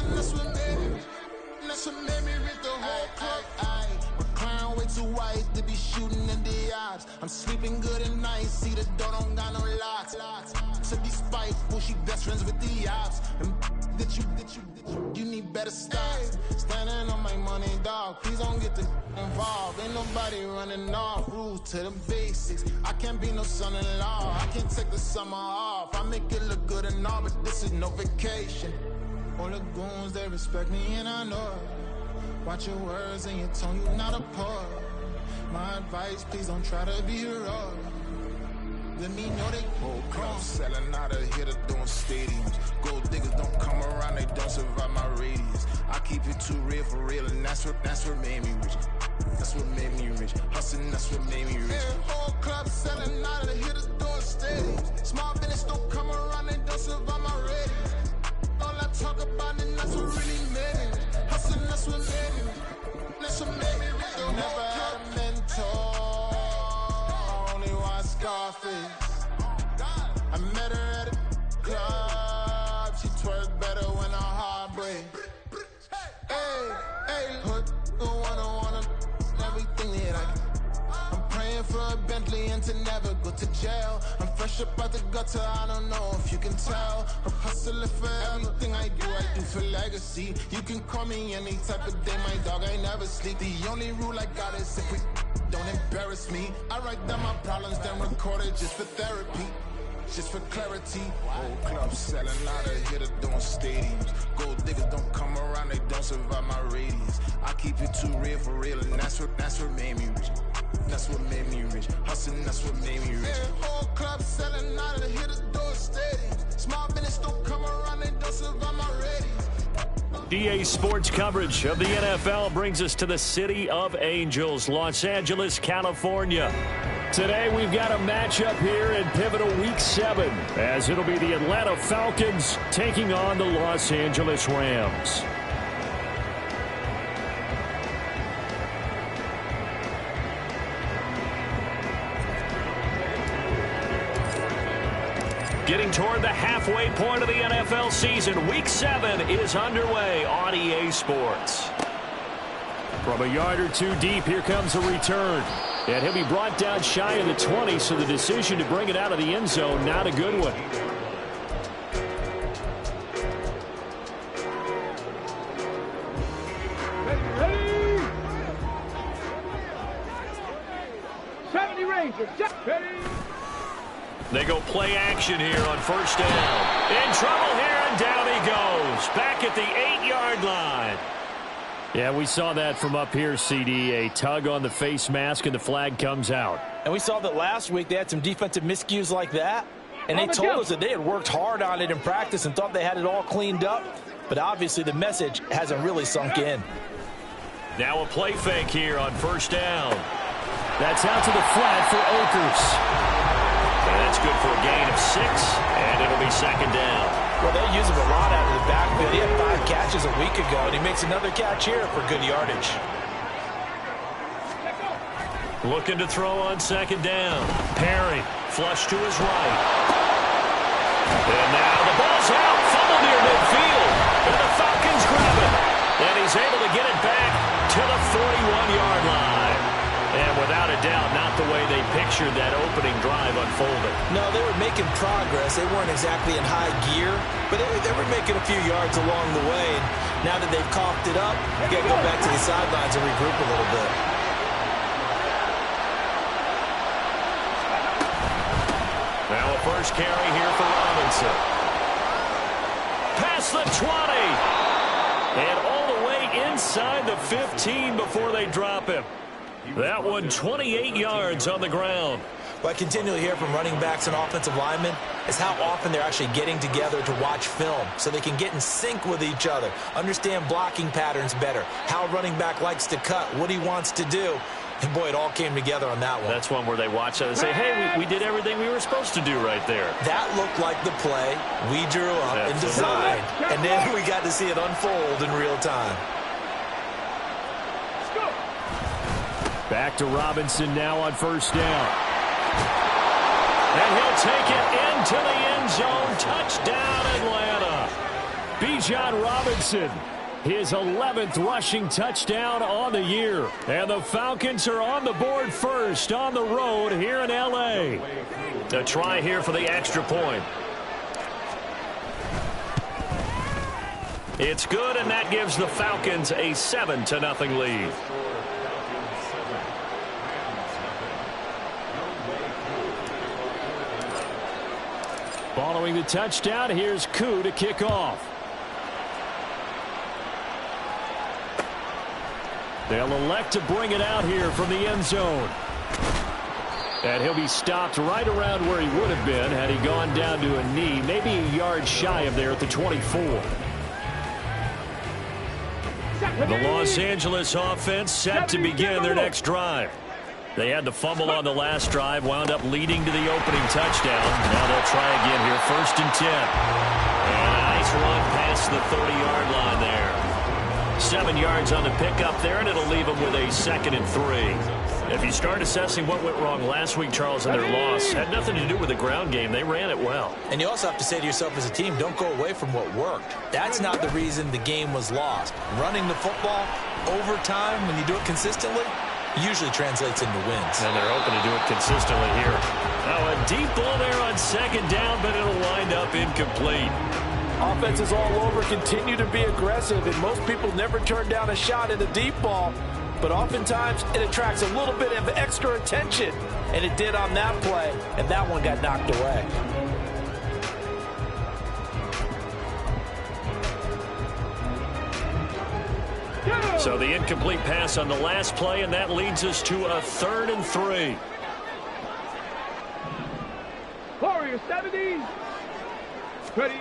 Hustling, that's what made me. That's what made me reach the whole club. My clown way too white to be shooting in the eyes. I'm sleeping good at night, see the door don't got no locks. To be spiteful, she best friends with the ops. And you need better stocks. Standing on my money, dog. Please don't get involved. Ain't nobody running off. Rules to the basics. I can't be no son-in-law. I can't take the summer off. I make it look good and all, but this is no vacation. All the goons, they respect me and I know it. Watch your words and your tone, you not a poet. My advice, please don't try to be heroic. Let me know they whole club selling out of here to doing stadiums. Gold diggers don't come around, they don't survive my radius. I keep it too real for real, and that's what made me rich. That's what made me rich. Hustling, that's what made me rich. Yeah, whole club selling out of here to doing stadiums. Small business don't come around, they don't survive my radius. All I talk about and that's what really made me. Hustling, that's what made me. That's what made me rich. Never had a mentor. Only watch Scarface. I met her at a club. She twerk better when her heart breaks. Hey, put the one everything that I can. I'm praying for a Bentley and to never go to jail. I'm fresh up out the gutter, I don't know if you can tell. I'm hustling for everything I do for legacy. You can call me any type of day, my dog, I never sleep. The only rule I got is if we don't embarrass me. I write down my problems, then record it just for therapy. Just for clarity. Whole club selling out of here to doing stadiums. Gold diggers don't come around, they don't survive my radius. I keep it too real for real, and that's what made me rich. That's what made me rich. Hustling, that's what made me rich. Yeah, whole club selling out of here to doing stadiums. Small business don't come around, they don't survive my radius. DA Sports coverage of the NFL brings us to the City of Angels, Los Angeles, California. Today we've got a matchup here in pivotal Week 7, as it'll be the Atlanta Falcons taking on the Los Angeles Rams. Getting toward the halfway point of the NFL season, Week 7 is underway on EA Sports. From a yard or two deep, here comes a return. And he'll be brought down shy of the 20, so the decision to bring it out of the end zone, not a good one. Ready! 70 Rangers, ready! They go play action here on first down. In trouble here, and down he goes. Back at the 8-yard line. Yeah, we saw that from up here, CD. A tug on the face mask, and the flag comes out. And we saw that last week they had some defensive miscues like that. And they told us that they had worked hard on it in practice and thought they had it all cleaned up. But obviously the message hasn't really sunk in. Now a play fake here on first down. That's out to the flat for Akers. And that's good for a gain of 6, and it'll be second down. Well, they use him a lot out of the backfield. He had 5 catches a week ago, and he makes another catch here for good yardage. Looking to throw on second down. Perry, flush to his right. And now the ball's out, fumble near midfield. And the Falcons grab it. And he's able to get it back to the 41-yard line. And without a doubt, not the way they pictured that opening drive unfolding. No, they were making progress. They weren't exactly in high gear, but they were making a few yards along the way. And now that they've coughed it up, you got to go back to the sidelines and regroup a little bit. Now a first carry here for Robinson. Past the 20. And all the way inside the 15 before they drop him. That one 28 yards on the ground. What I continually hear from running backs and offensive linemen is how often they're actually getting together to watch film so they can get in sync with each other, understand blocking patterns better, how a running back likes to cut, what he wants to do. And, boy, it all came together on that one. That's one where they watch that and say, hey, we did everything we were supposed to do right there. That looked like the play we drew up and designed, and then we got to see it unfold in real time. Back to Robinson now on first down. And he'll take it into the end zone. Touchdown, Atlanta. Bijan Robinson. His 11th rushing touchdown on the year. And the Falcons are on the board first on the road here in L.A. A try here for the extra point. It's good, and that gives the Falcons a 7-0 lead. Following the touchdown, here's Koo to kick off. They'll elect to bring it out here from the end zone. And he'll be stopped right around where he would have been had he gone down to a knee, maybe a yard shy of there at the 24. The Los Angeles offense set to begin their next drive. They had the fumble on the last drive, wound up leading to the opening touchdown. Now they'll try again here, 1st and 10. And a nice run past the 30-yard line there. 7 yards on the pickup there, and it'll leave them with a 2nd and 3. If you start assessing what went wrong last week, Charles, in their loss, had nothing to do with the ground game. They ran it well. And you also have to say to yourself as a team, don't go away from what worked. That's not the reason the game was lost. Running the football over time, when you do it consistently, usually translates into wins. And they're hoping to do it consistently here. Now a deep ball there on 2nd down, but it'll wind up incomplete. Offenses all over continue to be aggressive, and most people never turn down a shot in a deep ball. But oftentimes, it attracts a little bit of extra attention. And it did on that play, and that one got knocked away. So the incomplete pass on the last play, and that leads us to a 3rd and 3. Warriors 70. Ready.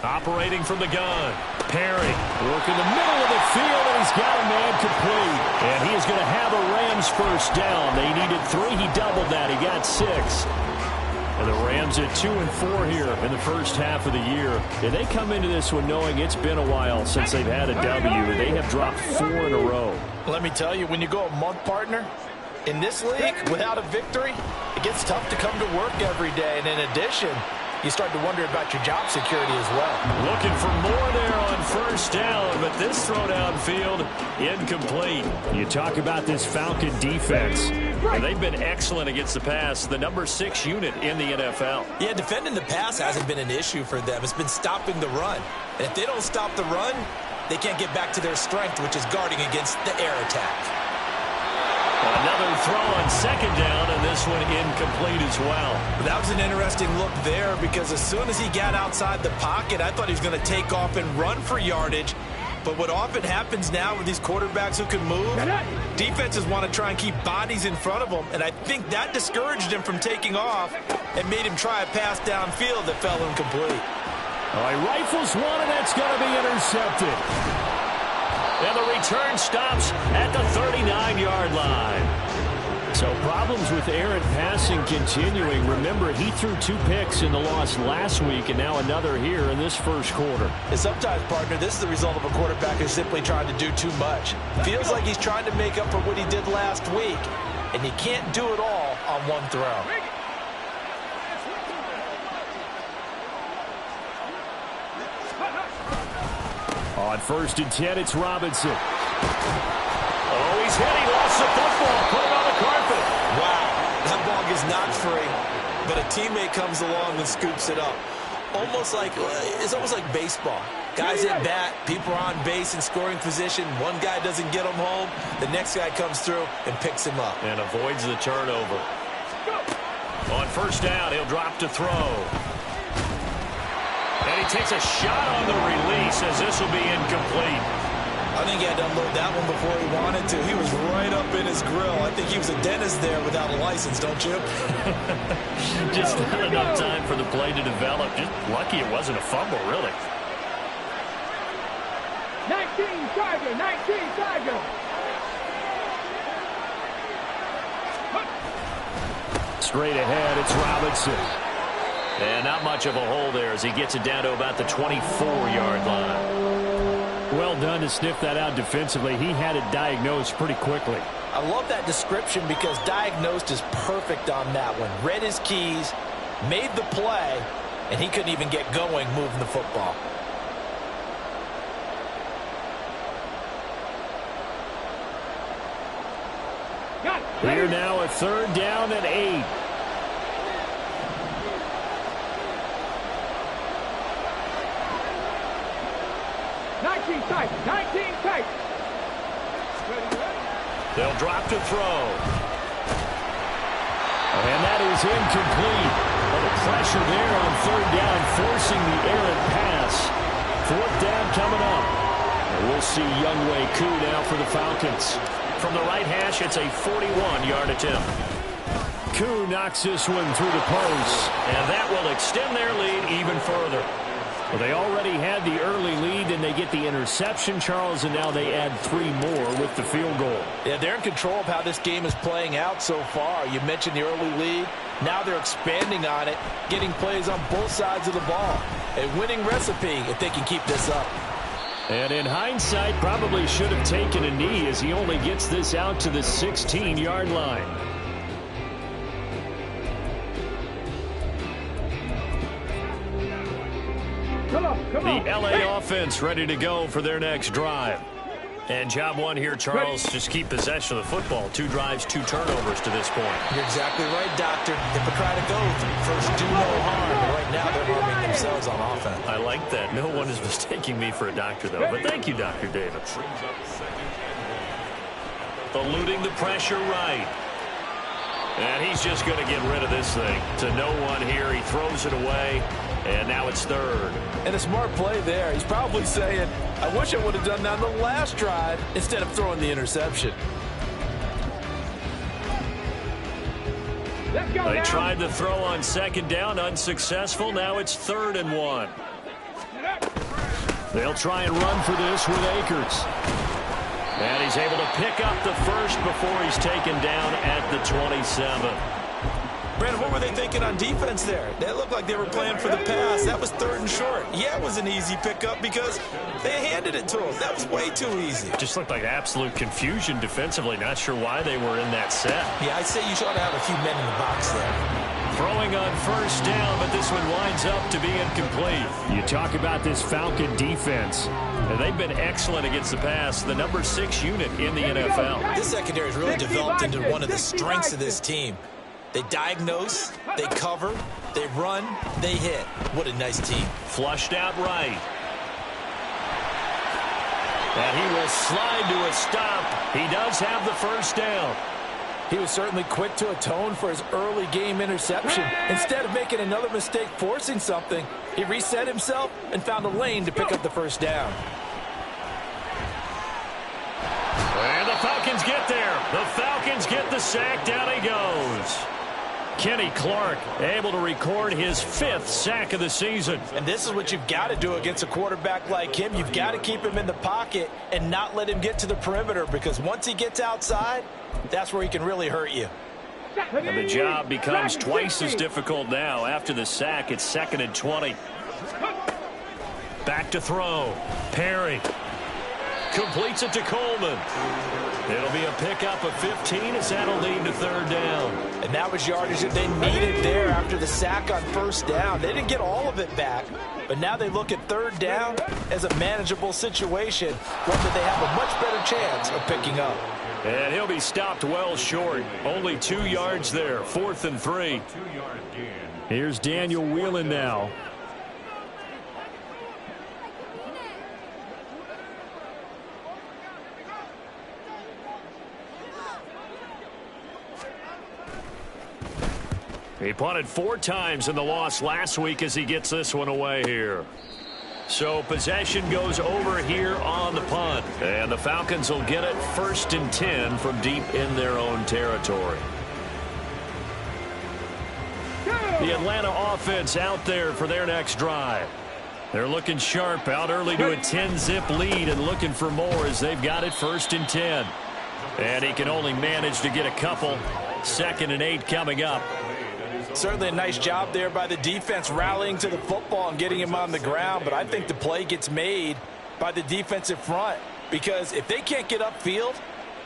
Operating from the gun. Perry working the middle of the field, and he's got a man complete. And he is going to have a Rams first down. They needed 3. He doubled that. He got 6. And the Rams at 2-4 here in the first half of the year. And they come into this one knowing it's been a while since they've had a W. They have dropped 4 in a row. Let me tell you, when you go a month, partner, in this league, without a victory, it gets tough to come to work every day. And in addition, you start to wonder about your job security as well. Looking for more there on 1st down, but this throw downfield incomplete. You talk about this Falcon defense. And they've been excellent against the pass, the number 6 unit in the NFL. Yeah, defending the pass hasn't been an issue for them. It's been stopping the run. And if they don't stop the run, they can't get back to their strength, which is guarding against the air attack. Another throw on 2nd down, and this one incomplete as well. That was an interesting look there, because as soon as he got outside the pocket, I thought he was going to take off and run for yardage. But what often happens now with these quarterbacks who can move, defenses want to try and keep bodies in front of them, and I think that discouraged him from taking off and made him try a pass downfield that fell incomplete. All right, rifles one, and that's going to be intercepted. And the return stops at the 39-yard line. So problems with errant passing continuing. Remember, he threw 2 picks in the loss last week, and now another here in this first quarter. And sometimes, partner, this is the result of a quarterback who's simply trying to do too much. Feels like he's trying to make up for what he did last week, and you can't do it all on one throw. On 1st and 10, it's Robinson. Oh, he's hit. He lost the football. Put it on the carpet. Wow, that ball gets knocked free, but a teammate comes along and scoops it up. It's almost like baseball. Guys at bat, people are on base in scoring position. One guy doesn't get him home. The next guy comes through and picks him up. And avoids the turnover. On 1st down, he'll drop to throw. And he takes a shot on the release as this will be incomplete. I think he had to unload that one before he wanted to. He was right up in his grill. I think he was a dentist there without a license, don't you? Just not enough time for the play to develop. Just lucky it wasn't a fumble, really. 19 Tiger, 19 Tiger. Straight ahead, it's Robinson. And not much of a hole there as he gets it down to about the 24-yard line. Well done to sniff that out defensively. He had it diagnosed pretty quickly. I love that description because diagnosed is perfect on that one. Read his keys, made the play, and he couldn't even get going moving the football. Here now a 3rd down and 8. They'll drop to throw. And that is incomplete. Well, the pressure there on 3rd down, forcing the errant pass. 4th down coming up. And we'll see Younghoe Koo now for the Falcons. From the right hash, it's a 41-yard attempt. Koo knocks this one through the post. And that will extend their lead even further. Well, they already had the early lead, and they get the interception, Charles, and now they add 3 more with the field goal. Yeah, they're in control of how this game is playing out so far. You mentioned the early lead. Now they're expanding on it, getting plays on both sides of the ball. A winning recipe if they can keep this up. And in hindsight, probably should have taken a knee as he only gets this out to the 16-yard line. The LA offense ready to go for their next drive. And job one here, Charles, just keep possession of the football. 2 drives, 2 turnovers to this point. You're exactly right, Doctor. If we try to go first, do no harm. But right now, they're harming themselves on offense. I like that. No one is mistaking me for a doctor, though. But thank you, Dr. Davis. Eluding the pressure right. And he's just going to get rid of this thing. To no one here. He throws it away. And now it's 3rd. And a smart play there. He's probably saying, I wish I would have done that on the last drive instead of throwing the interception. They tried to throw on 2nd down, unsuccessful. Now it's 3rd and 1. They'll try and run for this with Akers. And he's able to pick up the first before he's taken down at the 27. Brandon, what were they thinking on defense there? They looked like they were playing for the pass. That was 3rd and short. Yeah, it was an easy pickup because they handed it to him. That was way too easy. Just looked like absolute confusion defensively. Not sure why they were in that set. Yeah, I'd say you ought to have a few men in the box there. Throwing on 1st down, but this one winds up to be incomplete. You talk about this Falcon defense. And they've been excellent against the pass, the number 6 unit in the NFL. This secondary has really developed into one of the strengths of this team. They diagnose, they cover, they run, they hit. What a nice team. Flushed out right. And he will slide to a stop. He does have the 1st down. He was certainly quick to atone for his early game interception. Instead of making another mistake forcing something, he reset himself and found a lane to pick up the 1st down. And the Falcons get there. The Falcons get the sack. Down he goes. Kenny Clark able to record his 5th sack of the season. And this is what you've got to do against a quarterback like him. You've got to keep him in the pocket and not let him get to the perimeter, because once he gets outside, that's where he can really hurt you. And the job becomes twice as difficult now. After the sack, it's 2nd and 20. Back to throw. Perry completes it to Coleman. It'll be a pickup of 15 as that'll lead to 3rd down. And that was yardage that they needed there after the sack on 1st down. They didn't get all of it back, but now they look at 3rd down as a manageable situation, one that they have a much better chance of picking up. And he'll be stopped well short. Only 2 yards there. 4th and 3. Here's Daniel Whelan now. He punted 4 times in the loss last week as he gets this one away here. So possession goes over here on the punt. And the Falcons will get it 1st and 10 from deep in their own territory. The Atlanta offense out there for their next drive. They're looking sharp, out early to a 10-zip lead and looking for more as they've got it 1st and 10. And he can only manage to get a couple. 2nd and 8 coming up. Certainly a nice job there by the defense rallying to the football and getting him on the ground, but I think the play gets made by the defensive front, because if they can't get upfield,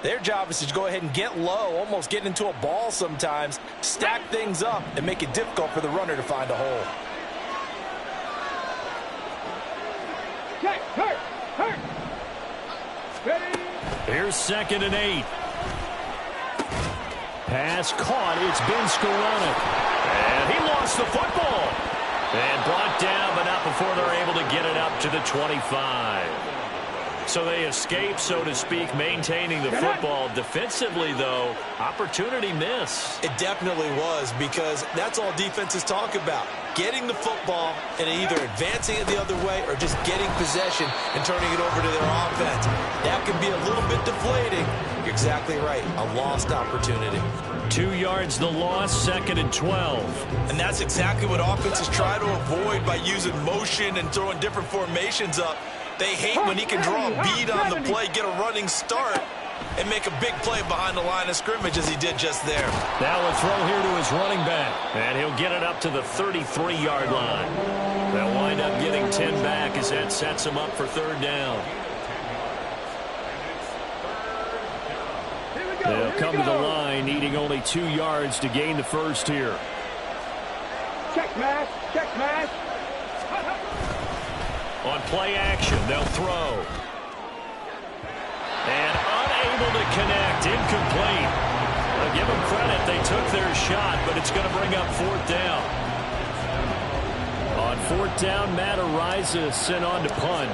their job is to go ahead and get low, almost get into a ball sometimes, stack things up, and make it difficult for the runner to find a hole. Here's 2nd and 8. Pass caught. It's Ben Skoranek. And he lost the football. And brought down, but not before they're able to get it up to the 25. So they escape, so to speak, maintaining the football. Defensively, though, opportunity miss. It definitely was, because that's all defenses talk about. Getting the football and either advancing it the other way or just getting possession and turning it over to their offense. That can be a little bit deflating. You're exactly right. A lost opportunity. 2 yards the loss, 2nd and 12. And that's exactly what offenses try to avoid by using motion and throwing different formations up. They hate when he can draw a bead on the play, get a running start, and make a big play behind the line of scrimmage as he did just there. Now a throw here to his running back, and he'll get it up to the 33-yard line. They'll wind up getting 10 back as that sets him up for 3rd down. They'll come to the line, needing only 2 yards to gain the first here. Check mash, check mash. On play action, they'll throw. And unable to connect, incomplete. I'll give them credit, they took their shot, but it's going to bring up 4th down. On 4th down, Matt Ariza sent on to punt.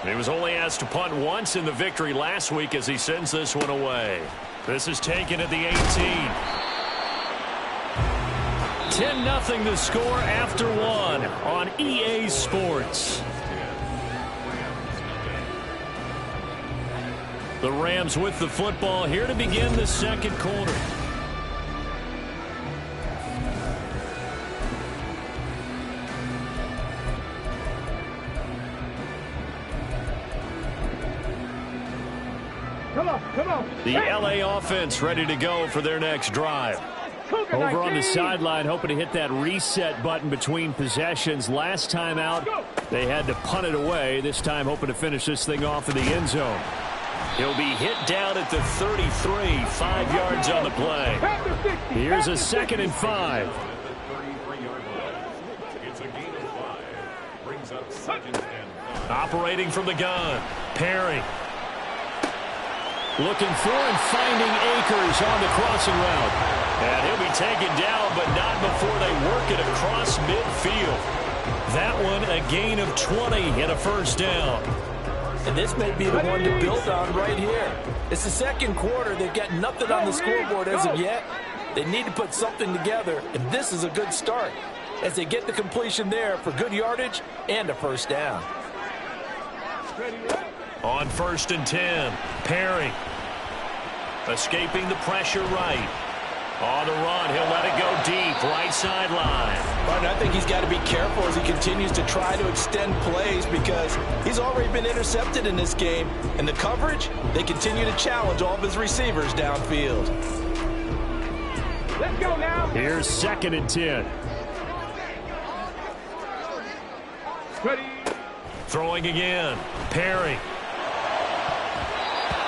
He was only asked to punt once in the victory last week as he sends this one away. This is taken at the 18. 10-0 the score after 1 on EA Sports. The Rams with the football here to begin the 2nd quarter. Come on. The LA offense ready to go for their next drive. Over on the sideline, hoping to hit that reset button between possessions. Last time out, they had to punt it away. This time, hoping to finish this thing off in the end zone. He'll be hit down at the 33, 5 yards on the play. Here's a 2nd and 5. Operating from the gun, Perry. Looking for and finding Akers on the crossing route. And he'll be taken down, but not before they work it across midfield. That one, a gain of 20 and a 1st down. And this may be the one to build on right here. It's the 2nd quarter. They've got nothing on the scoreboard as of yet. They need to put something together, and this is a good start as they get the completion there for good yardage and a 1st down. On 1st and 10, Perry escaping the pressure right. On the run, he'll let it go deep, right sideline. But I think he's got to be careful as he continues to try to extend plays because he's already been intercepted in this game. And the coverage, they continue to challenge all of his receivers downfield. Let's go now. Here's 2nd and 10. Ready. Throwing again, Perry.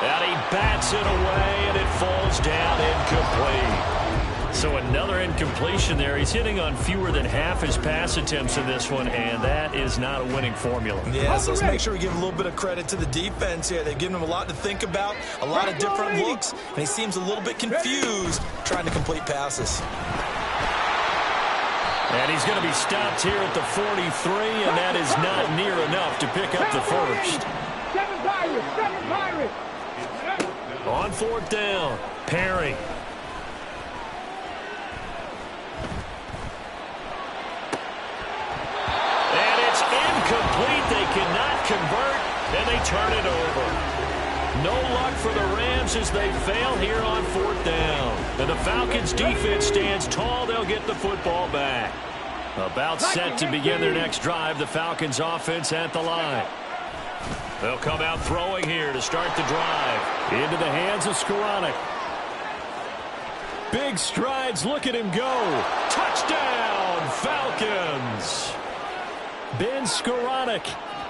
And he bats it away, and it falls down incomplete. So another incompletion there. He's hitting on fewer than half his pass attempts in this one, and that is not a winning formula. Yeah, so let's make sure we give a little bit of credit to the defense here. They've given him a lot to think about, a lot of different looks, and he seems a little bit confused trying to complete passes. And he's going to be stopped here at the 43, and that is not near enough to pick up the first. 7 Pirates. On 4th down, Perry. And it's incomplete. They cannot convert, and they turn it over. No luck for the Rams as they fail here on 4th down. And the Falcons defense stands tall. They'll get the football back. About set to begin their next drive. The Falcons offense at the line. They'll come out throwing here to start the drive. Into the hands of Skoranek. Big strides. Look at him go. Touchdown, Falcons. Ben Skoranek,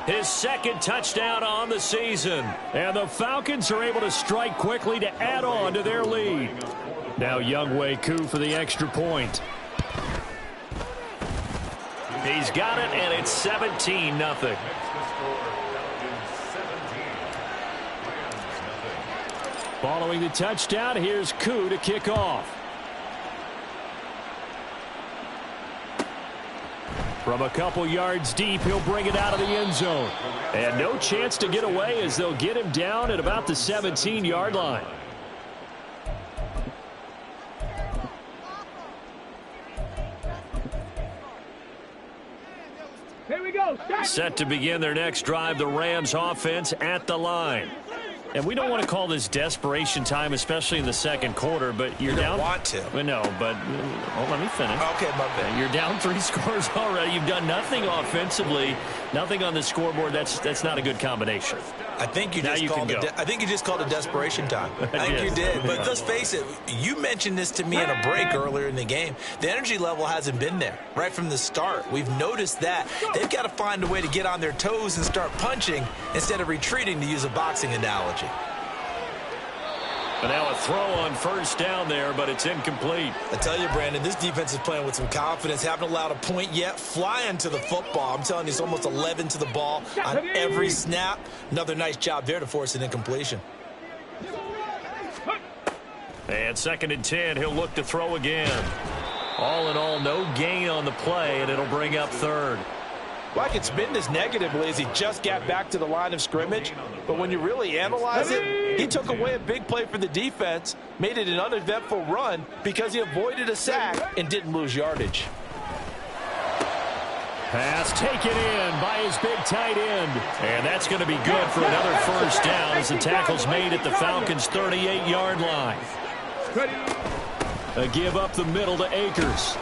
his 2nd touchdown on the season. And the Falcons are able to strike quickly to add on to their lead. Now Younghoe Koo for the extra point. He's got it, and it's 17-0. Following the touchdown, here's Koo to kick off. From a couple yards deep, he'll bring it out of the end zone. And no chance to get away as they'll get him down at about the 17-yard line. Here we go. Set to begin their next drive, the Rams offense at the line. And we don't want to call this desperation time, especially in the second quarter, but you're down. You want to. Well, no, but let me finish. Okay, my bad. You're down 3 scores already. You've done nothing offensively, nothing on the scoreboard. That's not a good combination. I think you just called it. I think you just called it desperation time. I think you did. But let's face it. You mentioned this to me in a break earlier in the game. The energy level hasn't been there right from the start. We've noticed that. They've got to find a way to get on their toes and start punching instead of retreating, to use a boxing analogy. And now a throw on first down there, but it's incomplete. I tell you, Brandon, this defense is playing with some confidence. Haven't allowed a point yet. Flying to the football. I'm telling you, it's almost 11 to the ball on every snap. Another nice job there to force an incompletion. And 2nd and 10, he'll look to throw again. All in all, no gain on the play, and it'll bring up 3rd. Well, I can spin this negatively as he just got back to the line of scrimmage. But when you really analyze it, he took away a big play for the defense, made it an uneventful run because he avoided a sack and didn't lose yardage. Pass taken in by his big tight end. And that's going to be good for another first down as the tackle's made at the Falcons' 38-yard line. A give up the middle to Akers.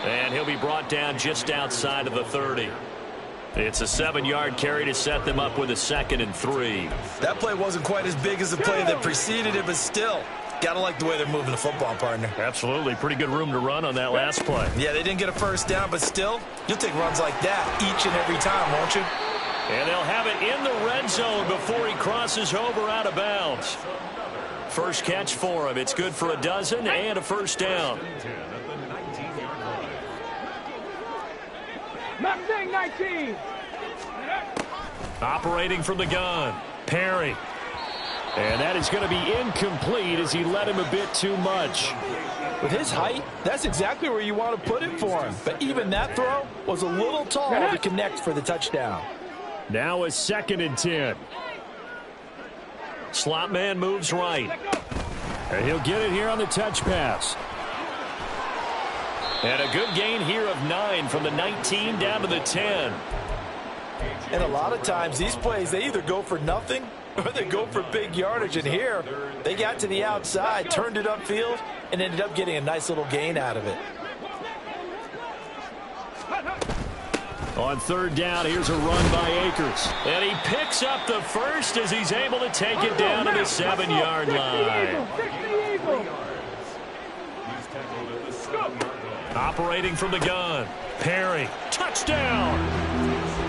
And he'll be brought down just outside of the 30. It's a 7-yard carry to set them up with a 2nd and 3. That play wasn't quite as big as the play that preceded it, but still, got to like the way they're moving the football, partner. Absolutely. Pretty good room to run on that last play. Yeah, they didn't get a first down, but still, you'll take runs like that each and every time, won't you? And they'll have it in the red zone before he crosses over out of bounds. First catch for him. It's good for a dozen and a first down. Mustang 19. Operating from the gun, Perry. And that is going to be incomplete as he led him a bit too much. With his height, that's exactly where you want to put it for him. But even that throw was a little tall to connect for the touchdown. Now a 2nd and 10. Slot man moves right. And he'll get it here on the touch pass. And a good gain here of 9 from the 19 down to the 10. And a lot of times these plays, they either go for nothing or they go for big yardage. And here, they got to the outside, turned it upfield, and ended up getting a nice little gain out of it. On 3rd down, here's a run by Akers. And he picks up the first as he's able to take it down to the 7-yard line. Operating from the gun, Perry, touchdown!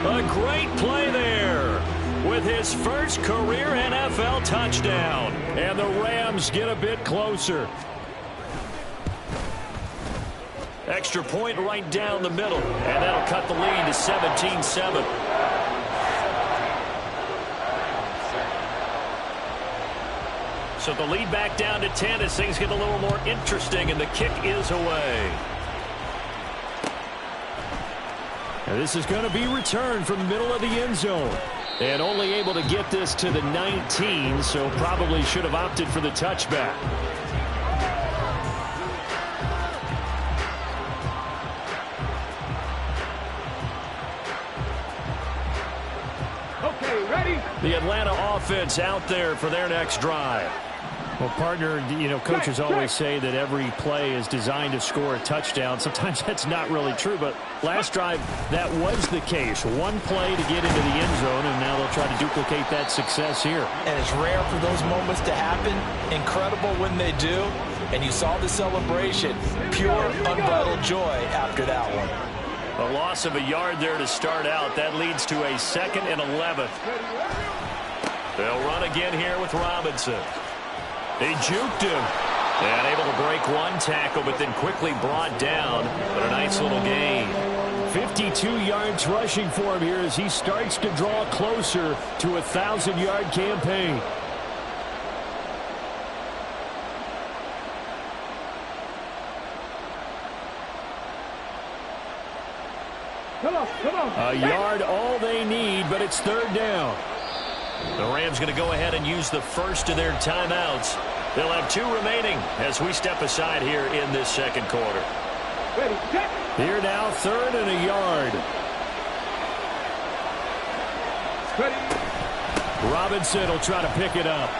A great play there with his first career NFL touchdown. And the Rams get a bit closer. Extra point right down the middle, and that'll cut the lead to 17-7. So the lead back down to 10 as things get a little more interesting, and the kick is away. And this is going to be returned from the middle of the end zone. And only able to get this to the 19, so probably should have opted for the touchback. Okay, ready? The Atlanta offense out there for their next drive. Well, partner, you know, coaches always say that every play is designed to score a touchdown. Sometimes that's not really true, but last drive, that was the case. One play to get into the end zone, and now they'll try to duplicate that success here. And it's rare for those moments to happen. Incredible when they do. And you saw the celebration. Pure, unbridled joy after that one. A loss of a yard there to start out. That leads to a 2nd and 11. They'll run again here with Robinson. They juked him. And able to break one tackle, but then quickly brought down. But a nice little gain. 52 yards rushing for him here as he starts to draw closer to a 1,000-yard campaign. Come on, come on. A yard all they need, but it's third down. The Rams going to go ahead and use the first of their timeouts. They'll have 2 remaining as we step aside here in this second quarter. Ready, set. Here now, 3rd and a yard. Ready. Robinson will try to pick it up.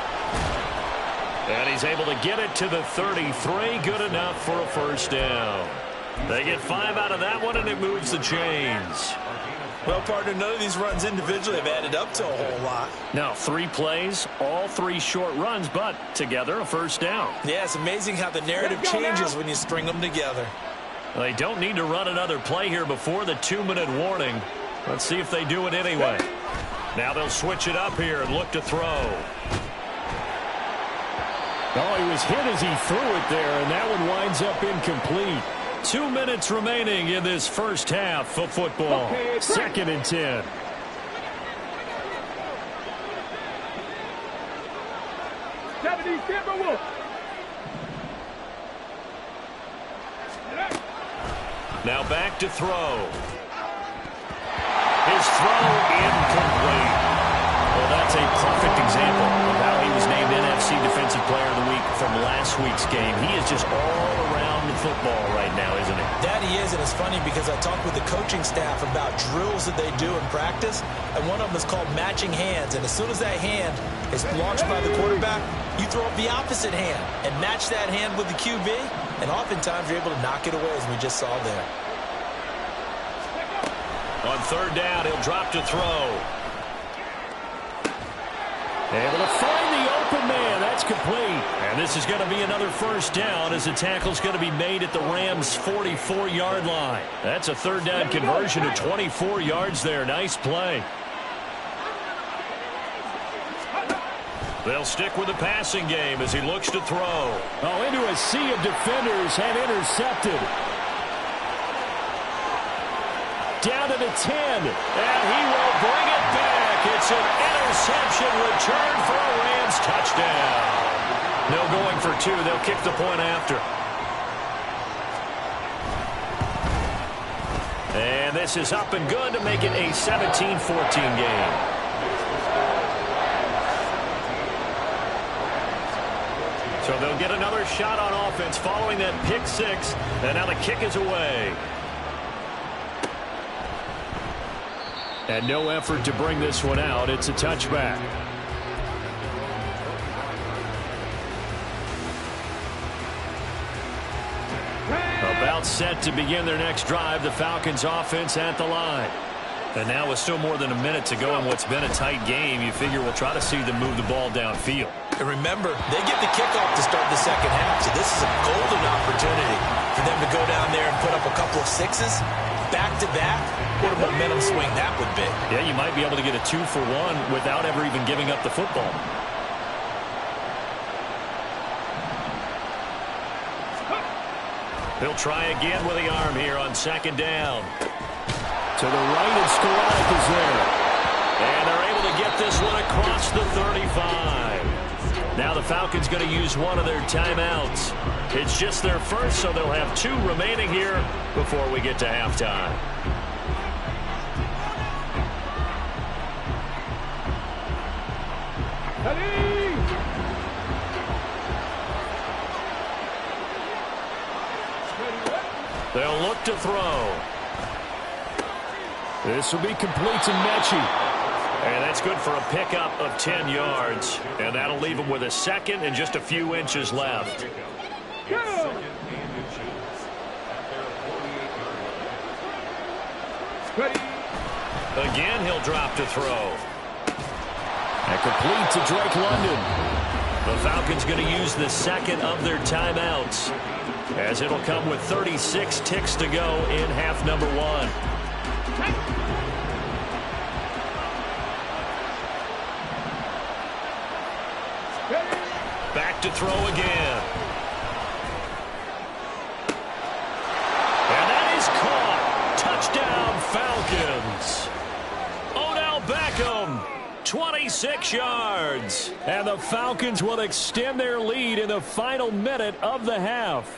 And he's able to get it to the 33. Good enough for a first down. They get 5 out of that one, and it moves the chains. Well, partner, none of these runs individually have added up to a whole lot. Now, 3 plays, all 3 short runs, but together a first down. Yeah, it's amazing how the narrative changes when you string them together. They don't need to run another play here before the 2-minute warning. Let's see if they do it anyway. Now they'll switch it up here and look to throw. Oh, he was hit as he threw it there, and that one winds up incomplete. 2 minutes remaining in this first half of football. 2nd and 10. Now back to throw. His throw incomplete. Well, that's a perfect example of how he was named NFC Defensive Player of the Week from last week's game. He is just all around the football right now, isn't he? That he is, and it's funny because I talked with the coaching staff about drills that they do in practice, and one of them is called matching hands. And as soon as that hand is launched by the quarterback, you throw up the opposite hand and match that hand with the QB, and oftentimes you're able to knock it away, as we just saw there. On 3rd down, he'll drop to throw. Able to find the open man. That's complete. And this is going to be another first down as the tackle's going to be made at the Rams' 44-yard line. That's a 3rd down conversion of 24 yards there. Nice play. They'll stick with the passing game as he looks to throw. Oh, into a sea of defenders and intercepted. Down to the 10, and he will bring it back. It's an interception return for a Rams touchdown. No going for 2. They'll kick the point after. And this is up and good to make it a 17-14 game. So they'll get another shot on offense following that pick 6, and now the kick is away. And no effort to bring this one out. It's a touchback. About set to begin their next drive. The Falcons offense at the line. And now with still more than a minute to go in what's been a tight game, you figure we'll try to see them move the ball downfield. And remember, they get the kickoff to start the second half, so this is a golden opportunity for them to go down there and put up a couple of 6s. Back-to-back, what a momentum swing that would be. Yeah, you might be able to get a 2-for-1 without ever even giving up the football. He'll try again with the arm here on 2nd down. To the right, and Skoranek is there. And they're able to get this one across the 35. Now the Falcons going to use one of their timeouts. It's just their first, so they'll have 2 remaining here before we get to halftime. They'll look to throw. This will be complete to Mechie. And that's good for a pickup of 10 yards. And that'll leave him with a 2nd and just a few inches left. Again, he'll drop to throw. And complete to Drake London. The Falcons going to use the 2nd of their timeouts, as it'll come with 36 ticks to go in half number 1. Back to throw again. And that is caught. Touchdown, Falcons. Odell Beckham, 26 yards. And the Falcons will extend their lead in the final minute of the half.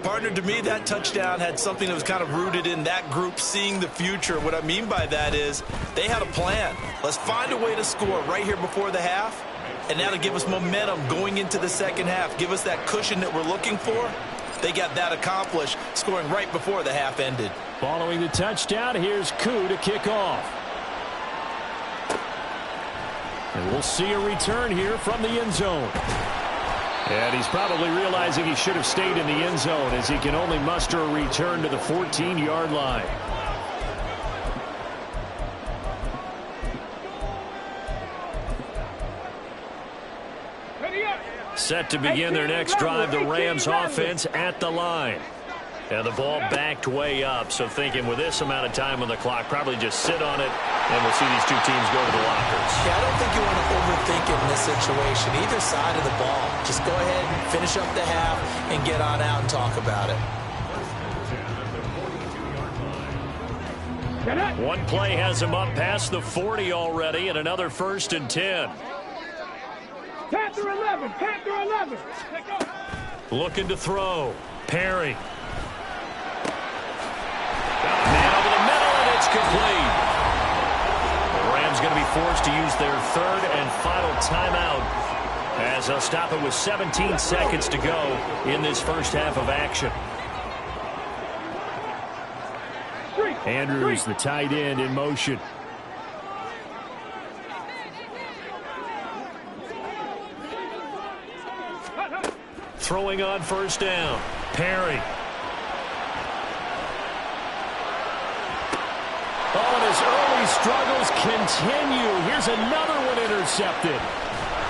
Partner, to me, that touchdown had something that was kind of rooted in that group seeing the future. What I mean by that is they had a plan. Let's find a way to score right here before the half, and that'll give us momentum going into the second half, give us that cushion that we're looking for. They got that accomplished, scoring right before the half ended. Following the touchdown, here's Koo to kick off. And we'll see a return here from the end zone. And he's probably realizing he should have stayed in the end zone as he can only muster a return to the 14-yard line. Set to begin their next drive, the Rams offense at the line. And the ball backed way up, so thinking with this amount of time on the clock, probably just sit on it, and we'll see these two teams go to the lockers. Yeah, I don't think you want to overthink it in this situation. Either side of the ball. Just go ahead and finish up the half and get on out and talk about it. One play has him up past the 40 already, and another 1st and 10. Panther 11, Panther 11. Looking to throw. Perry. Man over the middle, and it's complete. The Rams going to be forced to use their 3rd and final timeout as they'll stop it with 17 seconds to go in this first half of action. Andrews, the tight end, in motion. Throwing on 1st down. Perry. Oh, and his early struggles continue. Here's another one intercepted.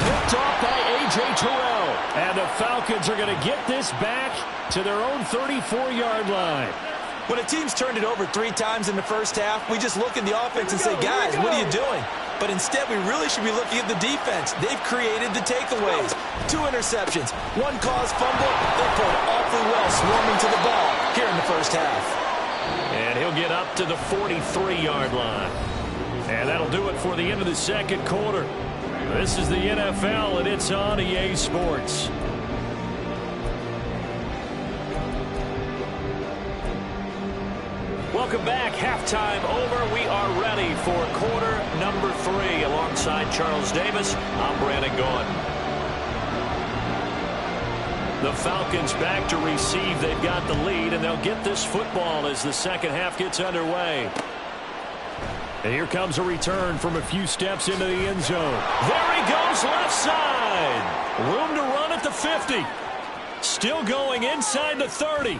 Picked off by A.J. Terrell. And the Falcons are going to get this back to their own 34-yard line. When a team's turned it over 3 times in the first half, we just look at the offense and say, guys, what are you doing? But instead, we really should be looking at the defense. They've created the takeaways. 2 interceptions, 1 caused fumble. They played awfully well swarming to the ball here in the first half. And he'll get up to the 43-yard line. And that'll do it for the end of the second quarter. This is the NFL, and it's on EA Sports. Welcome back. Halftime over. We are ready for quarter number 3. Alongside Charles Davis, I'm Brandon Gaughan. The Falcons back to receive. They've got the lead, and they'll get this football as the second half gets underway. And here comes a return from a few steps into the end zone. There he goes, left side. Room to run at the 50. Still going inside the 30.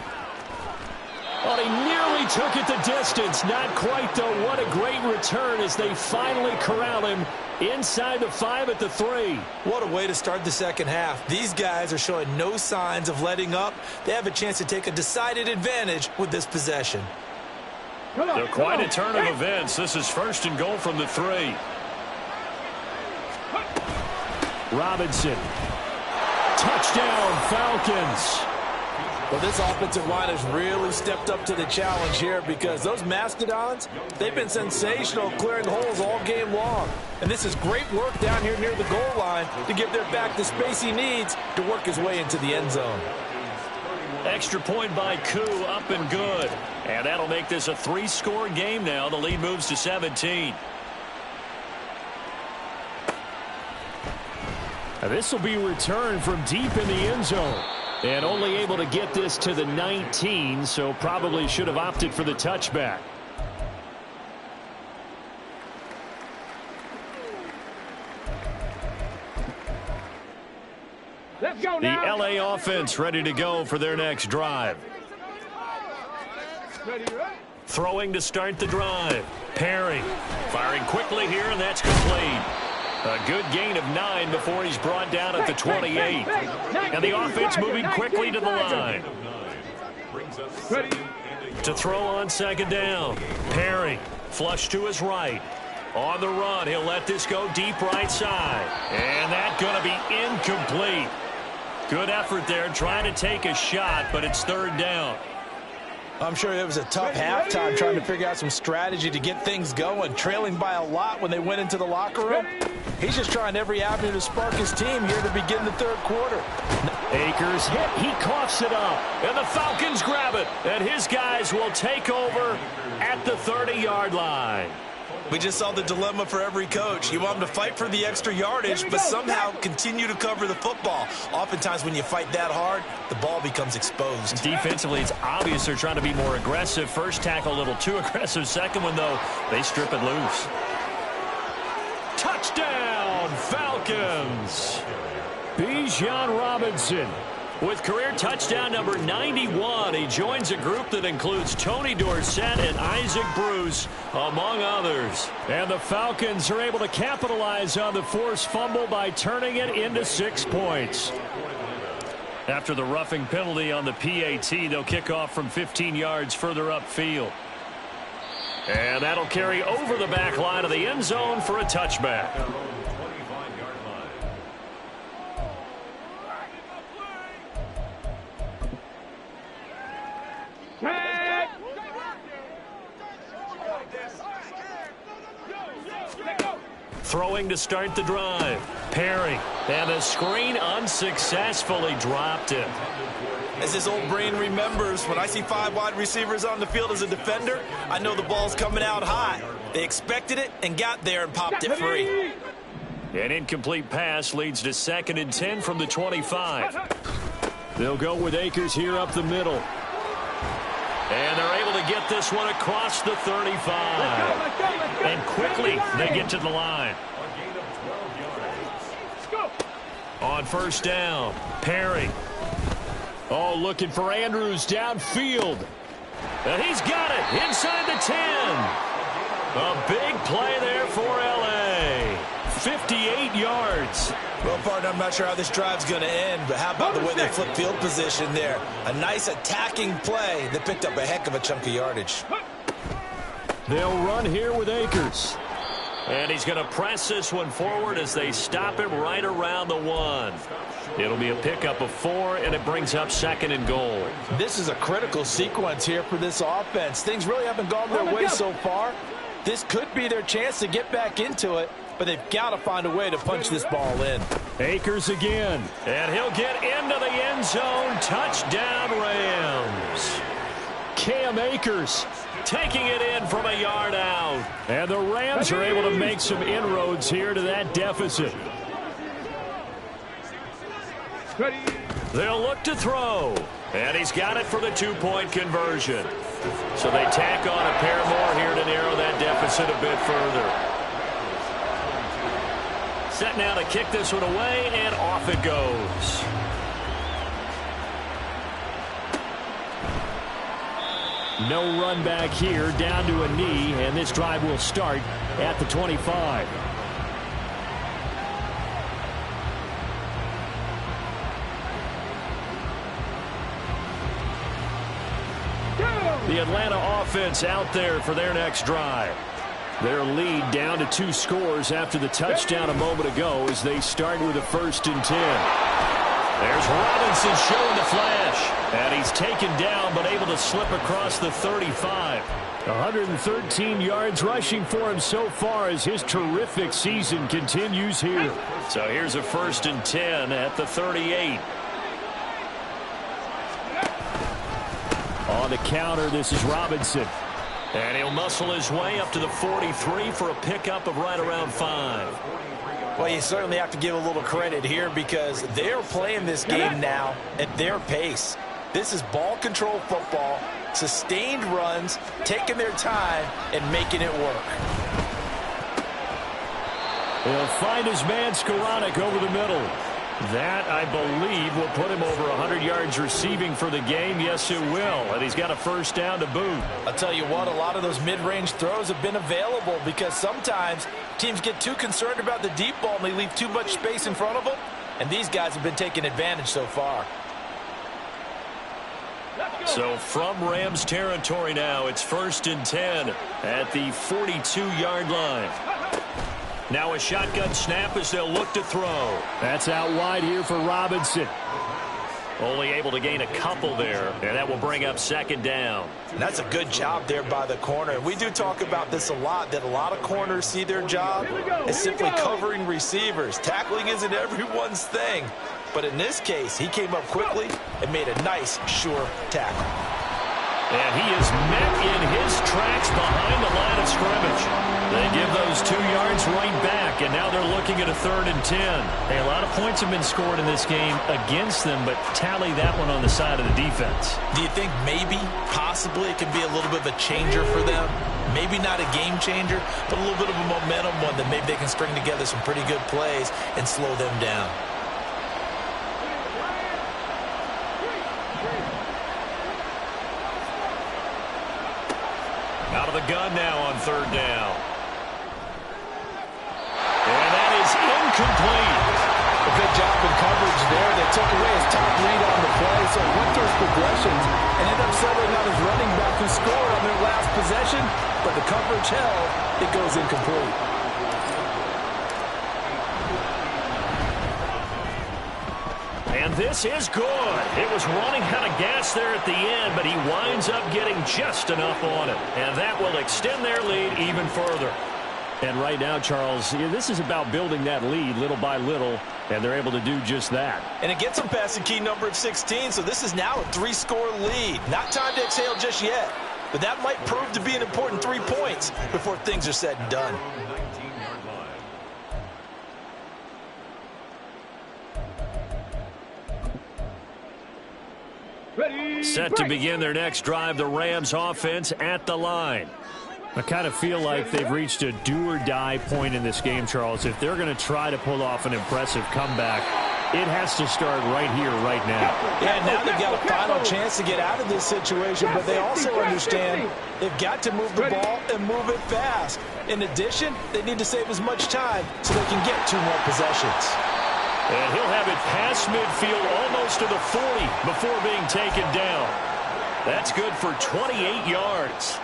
Oh, he nearly took it the distance. Not quite, though. What a great return as they finally corral him inside the 5 at the 3. What a way to start the second half. These guys are showing no signs of letting up. They have a chance to take a decided advantage with this possession. So quite a turn of events. This is 1st and goal from the 3. Robinson. Touchdown, Falcons. Well, this offensive line has really stepped up to the challenge here because those Mastodons, they've been sensational clearing holes all game long. And this is great work down here near the goal line to give their back the space he needs to work his way into the end zone. Extra point by Koo, up and good. And that'll make this a 3-score game now. The lead moves to 17. Now this will be returned from deep in the end zone. And only able to get this to the 19, so probably should have opted for the touchback. Let's go The now. LA offense ready to go for their next drive. Throwing to start the drive. Perry firing quickly here, and that's complete. A good gain of 9 before he's brought down at the 28. And the offense moving quickly to the line. To throw on 2nd down. Perry flush to his right. On the run, he'll let this go deep right side. And that's going to be incomplete. Good effort there trying to take a shot, but it's 3rd down. I'm sure it was a tough halftime trying to figure out some strategy to get things going, trailing by a lot when they went into the locker room. He's just trying every avenue to spark his team here to begin the 3rd quarter. Akers hit. He coughs it up. And the Falcons grab it. And his guys will take over at the 30-yard line. We just saw the dilemma for every coach. You want them to fight for the extra yardage, but somehow continue to cover the football. Oftentimes when you fight that hard, the ball becomes exposed. Defensively, it's obvious they're trying to be more aggressive. First tackle a little too aggressive. Second one, though, they strip it loose. Touchdown, Falcons! Bijan Robinson with career touchdown number 91. He joins a group that includes Tony Dorsett and Isaac Bruce, among others. And the Falcons are able to capitalize on the forced fumble by turning it into 6 points. After the roughing penalty on the PAT, they'll kick off from 15 yards further upfield. And that'll carry over the back line of the end zone for a touchback. Throwing to start the drive. Perry. And the screen unsuccessfully dropped it. As his old brain remembers, when I see 5 wide receivers on the field as a defender, I know the ball's coming out high. They expected it and got there and popped it free. An incomplete pass leads to 2nd and 10 from the 25. They'll go with Akers here up the middle. And they're able to get this one across the 35. And quickly they get to the line. On first down, Perry. Oh, looking for Andrews downfield. And he's got it inside the 10. A big play there for L.A. 58 yards. Well, partner, I'm not sure how this drive's going to end, but how about the way they flip field position there? A nice attacking play that picked up a heck of a chunk of yardage. They'll run here with Akers. And he's going to press this one forward as they stop him right around the 1. It'll be a pickup of 4, and it brings up 2nd and goal. This is a critical sequence here for this offense. Things really haven't gone their way so far. This could be their chance to get back into it, but they've got to find a way to punch this ball in. Akers again, and he'll get into the end zone. Touchdown, Rams. Cam Akers taking it in from a yard out. And the Rams are able to make some inroads here to that deficit. They'll look to throw. And he's got it for the 2-point conversion. So they tack on a pair more here to narrow that deficit a bit further. Set now to kick this one away, and off it goes. No run back here, down to a knee, and this drive will start at the 25. The Atlanta offense out there for their next drive. Their lead down to 2 scores after the touchdown a moment ago as they start with a 1st and 10. There's Robinson showing the flash. And he's taken down but able to slip across the 35. 113 yards rushing for him so far as his terrific season continues here. So here's a 1st and 10 at the 38. On the counter, this is Robinson. And he'll muscle his way up to the 43 for a pickup of right around 5. Well, you certainly have to give a little credit here because they're playing this game now at their pace. This is ball control football, sustained runs, taking their time, and making it work. He'll find his man Skoranek over the middle. That, I believe, will put him over 100 yards receiving for the game. Yes, it will. And he's got a 1st down to boot. I'll tell you what, a lot of those mid-range throws have been available because sometimes teams get too concerned about the deep ball and they leave too much space in front of them. And these guys have been taking advantage so far. So from Rams territory now, it's 1st and 10 at the 42-yard line. Now a shotgun snap as they'll look to throw. That's out wide here for Robinson. Only able to gain a couple there, and that will bring up 2nd down. And that's a good job there by the corner. We do talk about this a lot, that a lot of corners see their job as simply covering receivers. Tackling isn't everyone's thing. But in this case, he came up quickly and made a nice, sure tackle. And he is met in his tracks behind the line of scrimmage. They give those 2 yards right back, and now they're looking at a 3rd and 10. Hey, a lot of points have been scored in this game against them, but tally that one on the side of the defense. Do you think maybe, possibly, it could be a little bit of a changer for them? Maybe not a game changer, but a little bit of a momentum one that maybe they can string together some pretty good plays and slow them down. Out of the gun now on 3rd down. And that is incomplete. A good job in coverage there. They took away his top read on the play, so he went through his progressions and ended up settling on his running back who scored on their last possession, but the coverage held. It goes incomplete. And this is good. It was running out of gas there at the end, but he winds up getting just enough on it. And that will extend their lead even further. And right now, Charles, this is about building that lead little by little, and they're able to do just that. And it gets them past the key number of 16, so this is now a 3-score lead. Not time to exhale just yet, but that might prove to be an important 3 points before things are said and done. Set to begin their next drive, the Rams offense at the line. I kind of feel like they've reached a do-or-die point in this game, Charles. If they're going to try to pull off an impressive comeback, it has to start right here, right now. Yeah, now they've got a final chance to get out of this situation, but they also understand they've got to move the ball and move it fast. In addition, they need to save as much time so they can get 2 more possessions. And he'll have it past midfield almost to the 40 before being taken down. That's good for 28 yards.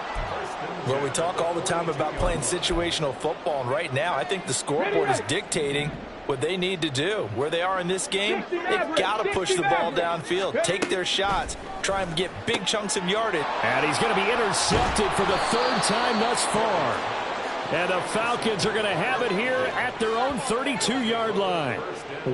Well, we talk all the time about playing situational football, and right now I think the scoreboard is dictating what they need to do. Where they are in this game, they've got to push the ball downfield, take their shots, try and get big chunks of yardage. And he's going to be intercepted for the 3rd time thus far. And the Falcons are going to have it here at their own 32-yard line.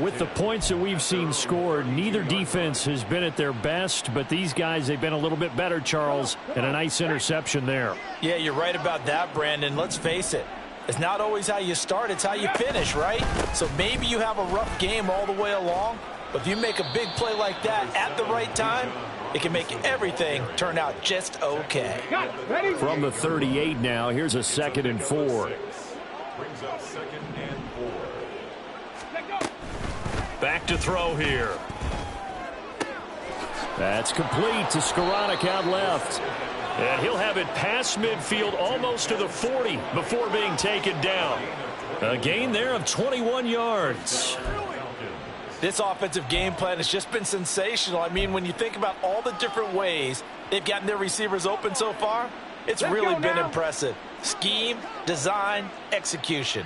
With the points that we've seen scored, neither defense has been at their best, but these guys, they've been a little bit better, Charles, and a nice interception there. Yeah, you're right about that, Brandon. Let's face it. It's not always how you start, it's how you finish, right? So maybe you have a rough game all the way along, but if you make a big play like that at the right time, it can make everything turn out just okay. From the 38 now, here's a 2nd and 4. Brings up 2nd and 4. Back to throw here. That's complete to Skoranek out left. And he'll have it past midfield almost to the 40 before being taken down. A gain there of 21 yards. This offensive game plan has just been sensational. I mean, when you think about all the different ways they've gotten their receivers open so far, it's really been impressive. Scheme, design, execution.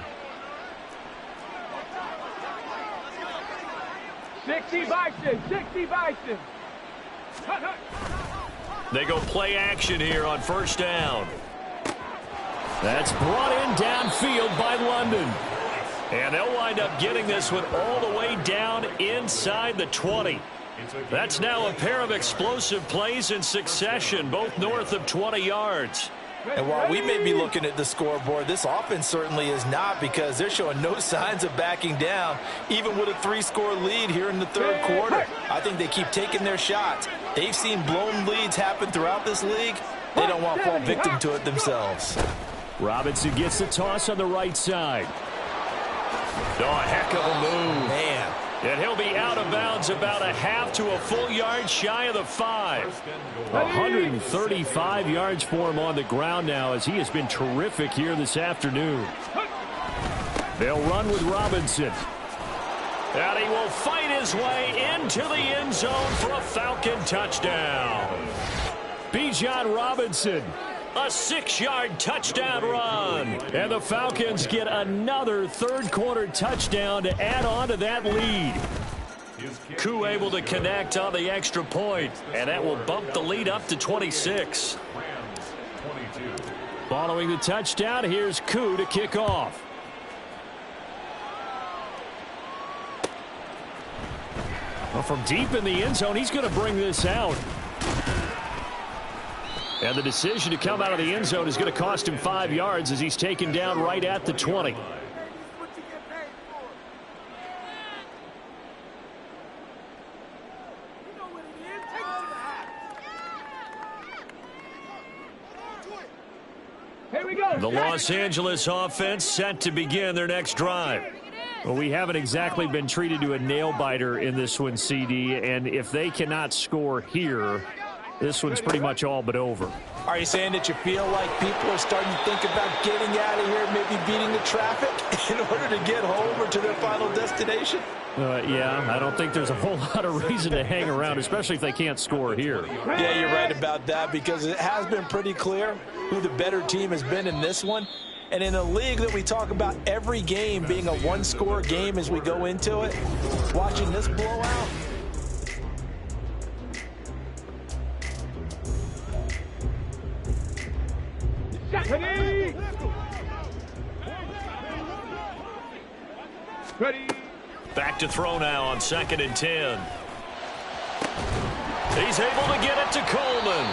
60 Bison, 60 Bison. They go play action here on 1st down. That's brought in downfield by London. And they'll wind up getting this one all the way down inside the 20. That's now a pair of explosive plays in succession, both north of 20 yards. And while we may be looking at the scoreboard, this offense certainly is not, because they're showing no signs of backing down, even with a 3-score lead here in the 3rd quarter. I think they keep taking their shots. They've seen blown leads happen throughout this league. They don't want to fall victim to it themselves. Robinson gets the toss on the right side. Oh, a heck of a move. Man. And he'll be out of bounds about a half to a full yard shy of the 5. 135 yards for him on the ground now, as he has been terrific here this afternoon. They'll run with Robinson. And he will fight his way into the end zone for a Falcon touchdown. Bijan Robinson, a 6-yard touchdown run. And the Falcons get another 3rd quarter touchdown to add on to that lead. Koo able to connect on the extra point, and that will bump the lead up to 26. Following the touchdown, here's Koo to kick off. Well, from deep in the end zone, he's going to bring this out. And the decision to come out of the end zone is going to cost him 5 yards as he's taken down right at the 20. The Los Angeles offense set to begin their next drive. Well, we haven't exactly been treated to a nail-biter in this one, CD, and if they cannot score here, this one's pretty much all but over. Are you saying that you feel like people are starting to think about getting out of here, maybe beating the traffic in order to get home or to their final destination? Yeah, I don't think there's a whole lot of reason to hang around, especially if they can't score here. Yeah, you're right about that, because it has been pretty clear who the better team has been in this one. And in a league that we talk about every game being a one-score game as we go into it, watching this blowout, Ready. Back to throw now on 2nd and 10. He's able to get it to Coleman.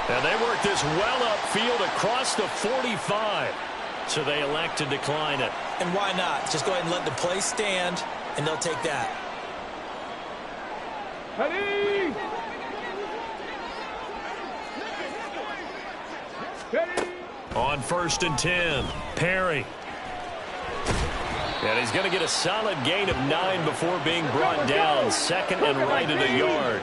And they work this well upfield across the 45. So they elect to decline it. And why not? Just go ahead and let the play stand, and they'll take that. Ready. Ready. On 1st and 10, Perry. And he's going to get a solid gain of 9 before being brought down. 2nd and right at a yard.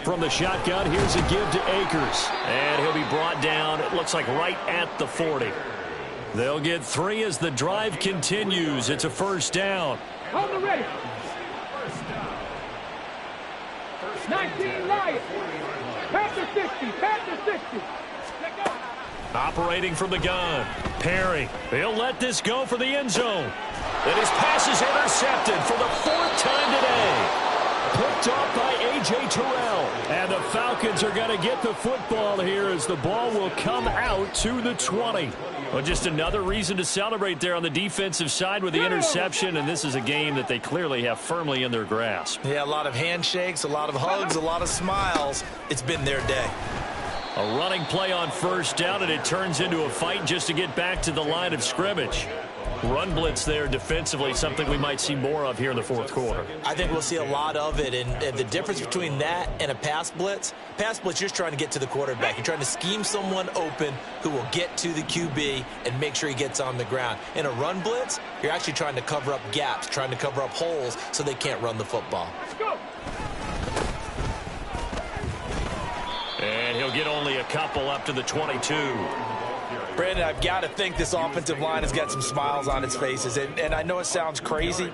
From the shotgun, here's a give to Akers. And he'll be brought down, it looks like right at the 40. They'll get 3 as the drive continues. It's a 1st down. On the ready. 19 Lions. Panther 60. Panther 60. Operating from the gun, Perry. He'll let this go for the end zone. And his pass is intercepted for the 4th time today. Picked off by A.J. Terrell. And the Falcons are going to get the football here as the ball will come out to the 20. Well, just another reason to celebrate there on the defensive side with the interception, and this is a game that they clearly have firmly in their grasp. yeah, a lot of handshakes, a lot of hugs, a lot of smiles. It's been their day. A running play on 1st down, and it turns into a fight just to get back to the line of scrimmage. Run blitz there defensively, something we might see more of here in the 4th quarter. I think we'll see a lot of it, and the difference between that and a pass blitz, you're just trying to get to the quarterback. You're trying to scheme someone open who will get to the QB and make sure he gets on the ground. In a run blitz, you're actually trying to cover up gaps, trying to cover up holes so they can't run the football. Let's go. And he'll get only a couple up to the 22. Brandon, I've got to think this offensive line has got some smiles on its faces. And I know it sounds crazy,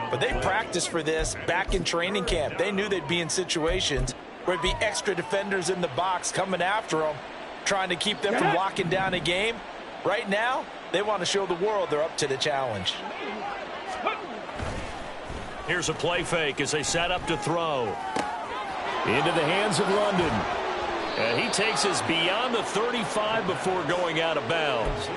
but they practiced for this back in training camp. They knew they'd be in situations where there'd be extra defenders in the box coming after them, trying to keep them from locking down a game. Right now, they want to show the world they're up to the challenge. Here's a play fake as they set up to throw. Into the hands of London. And he takes us beyond the 35 before going out of bounds.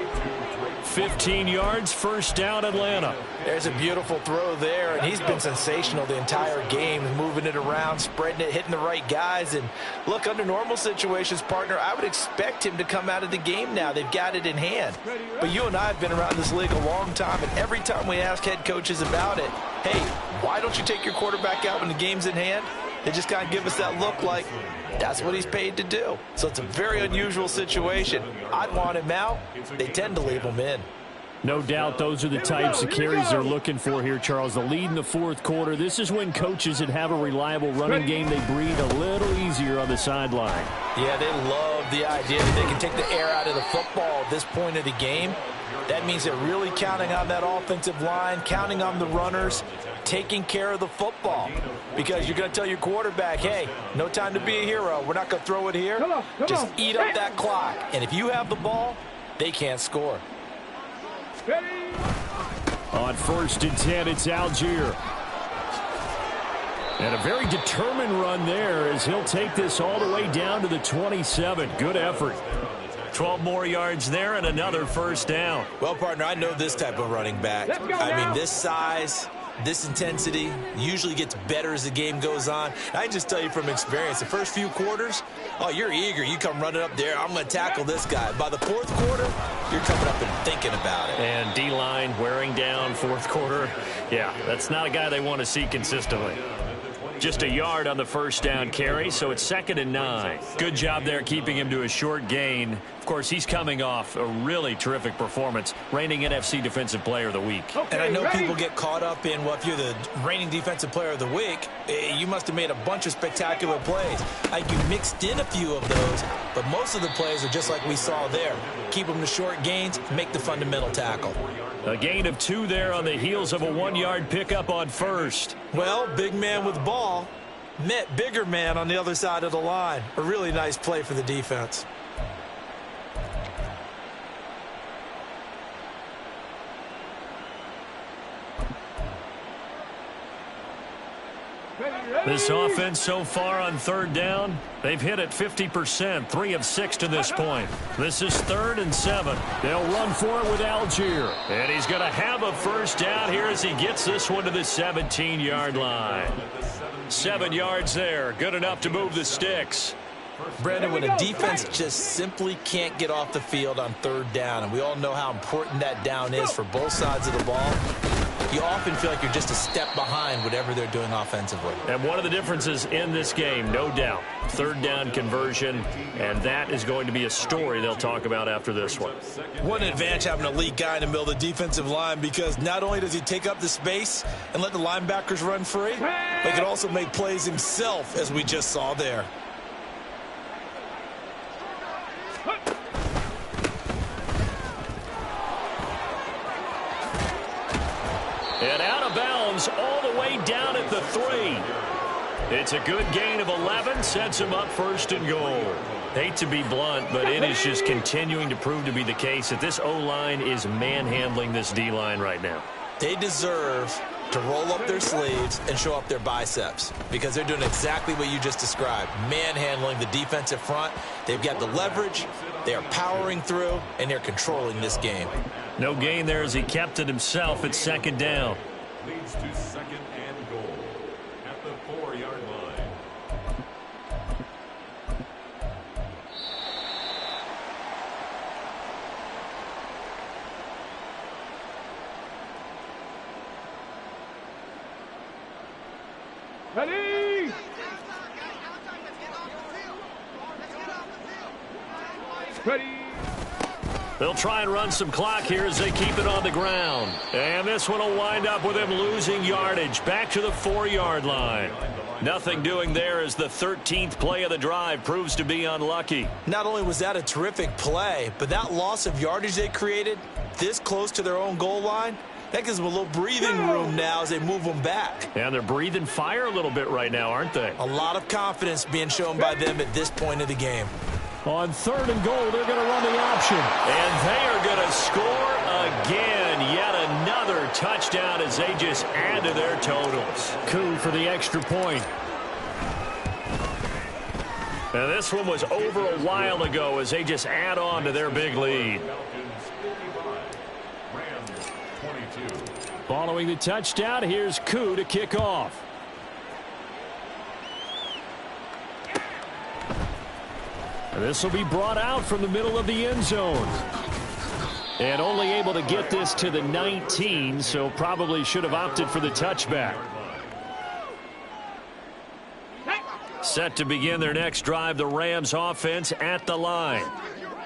15 yards, 1st down, Atlanta. There's a beautiful throw there, and he's been sensational the entire game, moving it around, spreading it, hitting the right guys. And look, under normal situations, partner, I would expect him to come out of the game now. They've got it in hand. But you and I have been around this league a long time, and every time we ask head coaches about it, hey, why don't you take your quarterback out when the game's in hand? They just kind of give us that look like that's what he's paid to do. So it's a very unusual situation. I'd want him out. They tend to leave him in. No doubt those are the types of carries they're looking for here, Charles. The lead in the 4th quarter. This is when coaches that have a reliable running game, they breathe a little easier on the sideline. Yeah, they love the idea that they can take the air out of the football at this point of the game. That means they're really counting on that offensive line, counting on the runners, taking care of the football. Because you're going to tell your quarterback, hey, no time to be a hero. We're not going to throw it here. Just eat up that clock. And if you have the ball, they can't score. On 1st and 10, it's Algier. And a very determined run there as he'll take this all the way down to the 27. Good effort. 12 more yards there and another first down. Well, partner, I know this type of running back. I mean, this size, this intensity usually gets better as the game goes on. I just tell you from experience, the first few quarters, oh, you're eager. You come running up there, I'm going to tackle this guy. By the fourth quarter, you're coming up and thinking about it. And D-line wearing down fourth quarter. Yeah, that's not a guy they want to see consistently. Just a yard on the first down carry, so it's 2nd and 9. Good job there keeping him to a short gain. Of course, he's coming off a really terrific performance, reigning NFC Defensive Player of the Week. And I know people get caught up in, well, if you're the reigning Defensive Player of the Week, you must have made a bunch of spectacular plays. I think you mixed in a few of those, but most of the plays are just like we saw there. Keep them to short gains, make the fundamental tackle. A gain of 2 there on the heels of a 1-yard pickup on first. Well, big man with ball met bigger man on the other side of the line. A really nice play for the defense. This offense so far on 3rd down, they've hit it 50%, 3 of 6 to this point. This is 3rd and 7. They'll run for it with Algier. And he's going to have a first down here as he gets this one to the 17-yard line. 7 yards there, good enough to move the sticks. Brandon, when a defense just simply can't get off the field on 3rd down, and we all know how important that down is for both sides of the ball, you often feel like you're just a step behind whatever they're doing offensively. And one of the differences in this game, no doubt, 3rd down conversion, and that is going to be a story they'll talk about after this one. What an advantage having an elite guy in the middle of the defensive line, because not only does he take up the space and let the linebackers run free, but he can also make plays himself, as we just saw there. And out of bounds all the way down at the 3. It's a good gain of 11, sets him up 1st and goal. Hate to be blunt, but it is just continuing to prove to be the case that this O-line is manhandling this D-line right now. They deserve to roll up their sleeves and show up their biceps, because they're doing exactly what you just described, manhandling the defensive front. They've got the leverage, they are powering through, and they're controlling this game. No gain there as he kept it himself at 2nd down. Leads to 2nd and goal at the 4-yard line. Ready? Ready? They'll try and run some clock here as they keep it on the ground. And this one will wind up with him losing yardage back to the 4-yard line. Nothing doing there as the 13th play of the drive proves to be unlucky. Not only was that a terrific play, but that loss of yardage they created this close to their own goal line, that gives them a little breathing room now as they move them back. And they're breathing fire a little bit right now, aren't they? A lot of confidence being shown by them at this point of the game. On 3rd and goal, they're going to run the option. And they are going to score again. Yet another touchdown as they just add to their totals. Coup for the extra point. And this one was over a while ago as they just add on to their big lead. Following the touchdown, here's Coup to kick off. And this will be brought out from the middle of the end zone. And only able to get this to the 19, so probably should have opted for the touchback. Set to begin their next drive, the Rams offense at the line.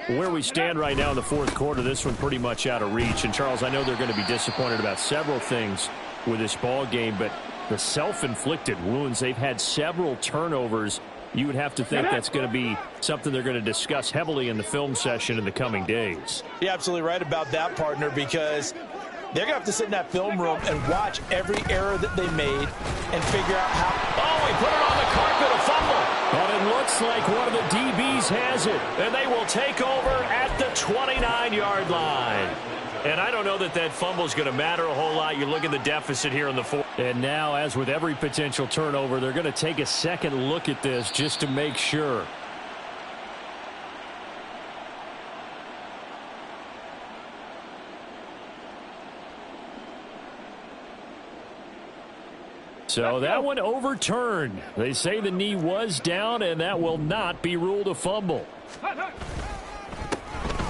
Where we stand right now in the 4th quarter, this one pretty much out of reach. And, Charles, I know they're going to be disappointed about several things with this ball game, but the self-inflicted wounds, they've had several turnovers. You would have to think that's going to be something they're going to discuss heavily in the film session in the coming days. You're absolutely right about that, partner, because they're going to have to sit in that film room and watch every error that they made and figure out how. Oh, he put it on the carpet, a fumble. And it looks like one of the DBs has it. And they will take over at the 29-yard line. And I don't know that that fumble is going to matter a whole lot. You look at the deficit here in the 4th. And now, as with every potential turnover, they're going to take a second look at this just to make sure. So that one overturned. They say the knee was down, and that will not be ruled a fumble.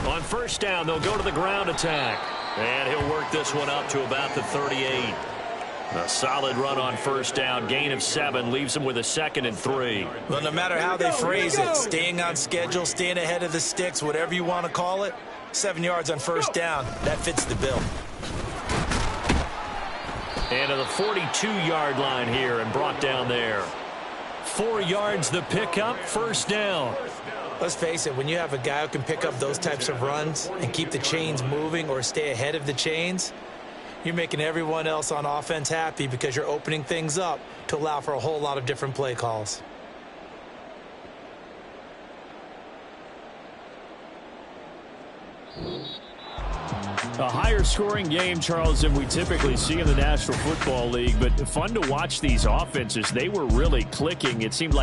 On first down, they'll go to the ground attack. And he'll work this one up to about the 38. A solid run on first down. Gain of 7 leaves him with a 2nd and 3. Well, no matter how they phrase it, staying on schedule, staying ahead of the sticks, whatever you want to call it, 7 yards on first down, that fits the bill. And to the 42-yard line here and brought down there. 4 yards the pickup, first down. Let's face it, when you have a guy who can pick up those types of runs and keep the chains moving or stay ahead of the chains, you're making everyone else on offense happy because you're opening things up to allow for a whole lot of different play calls. A higher scoring game, Charles, than we typically see in the National Football League, but fun to watch these offenses. They were really clicking. It seemed like